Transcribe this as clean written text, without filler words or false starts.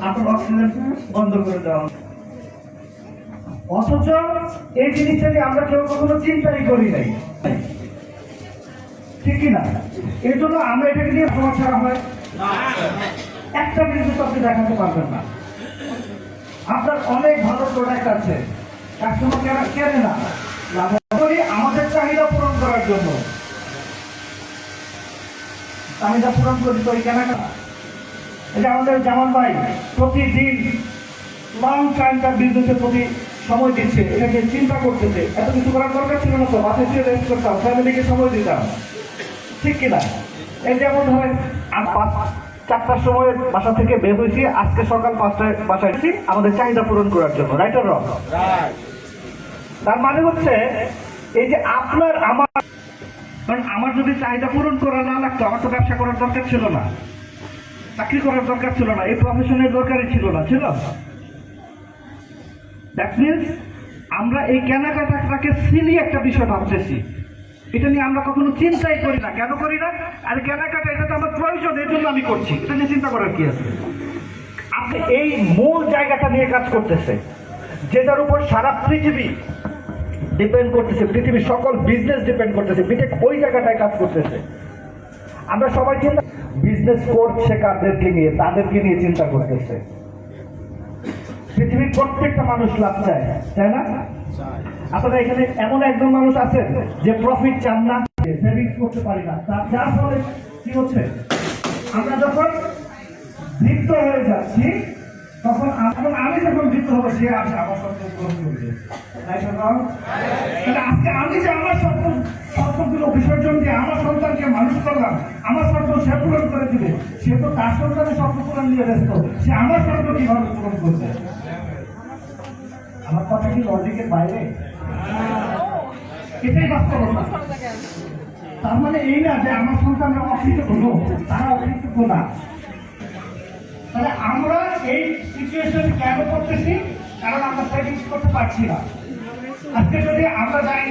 আপনার অক্সিজেন বন্ধ করে দেওয়া। অথচ এই জিনিসটা নিয়ে আমরা কেউ কখনো চিন্তাই করি নাই, ঠিক কিনা? এই জন্য আমরা এটাকে নিয়ে সমাজ ছাড়া হয় একটা বিজনেস আপনি দেখাতে পারবেন না। আপনার অনেক ভালো প্রোডাক্ট আছে, কাস্টমার কেনে না, আমাদের চাহিদা পূরণ করার জন্য চাহিদা পূরণ করি তো এই কেনাকাটা। এটা আমাদের জামান ভাই প্রতিদিন লং টাইম তার বিজনেসের প্রতি সময় দিচ্ছে, এটাকে চিন্তা করতেছে। এত কিছু করার দরকার ছিল না তো, বাসায় ফিরে রেস্ট করতাম, ফ্যামিলিকে সময় দিতাম, ঠিক কিনা? এই যেমন ধরেন 4টার সময় বাসা থেকে বের হয়েছি, আজকে সকাল 5টায় বাসায় এসেছি আমাদের চাহিদা পূরণ করার জন্য, রাইট অর রং? তার মানে হচ্ছে এই যে আপনার আমার, কারণ আমার যদি চাহিদা পূরণ করা না লাগতো আমার তো ব্যবসা করার দরকার ছিল না, চাকরি করার দরকার ছিল না, এই প্রফেশনের দরকারই ছিল না, ছিল। দ্যাট মিনস আমরা এই কেনাকাটাটাকে সিলি একটা বিষয় ভাবতেছি, এটা নিয়ে আমরা কখনো চিন্তাই করি না। কেন করি না? আর কেনাকাটা এটা তো আমার প্রয়োজন, এই জন্য আমি করছি, এটা নিয়ে চিন্তা করার কি আছে? আপনি এই মূল জায়গাটা নিয়ে কাজ করতেছে, যেটার উপর সারা পৃথিবী ডিপেন্ড করতেছে, পৃথিবীর সকল বিজনেস ডিপেন্ড করতেছে, বিটেক ওই জায়গাটায় কাজ করতেছে। আমরা সবাই চিন্তা বিজনেস করছে কাদেরকে নিয়ে, তাদেরকে নিয়ে চিন্তা করতেছে। পৃথিবীর প্রত্যেকটা মানুষ লাভ চায়, তাই না? আপনারা এখানে এমন একজন মানুষ আছেন যে প্রফিট চান না, সেভিংস করতে পারি না, যার ফলে কি হচ্ছে, আমরা যখন বৃদ্ধ হয়ে যাচ্ছি তখন আমি যখন বৃদ্ধ হবো সে আসে আমার স্বপ্ন পূরণ করবে। আজকে আমি যে আমার স্বপ্নগুলো বিসর্জন দিয়ে আমার সন্তানকে মানুষ করলাম, আমার স্বপ্ন সে পূরণ করে দিবে, সে তো তার সন্তানের স্বপ্ন পূরণ নিয়ে ব্যস্ত, সে আমার স্বপ্ন কিভাবে পূরণ করবে? আমার কথা কি লজিকের বাইরে? এটাই বাস্তবতা। তার মানে এই না যে আমার সন্তানরা অকৃতজ্ঞ, তারা অকৃতজ্ঞ না। তাহলে আমরা এই সিচুয়েশন কেন করতেছি? কারণ আমরা সেভিংস করতে পারছি না। আজকে যদি আমরা যাই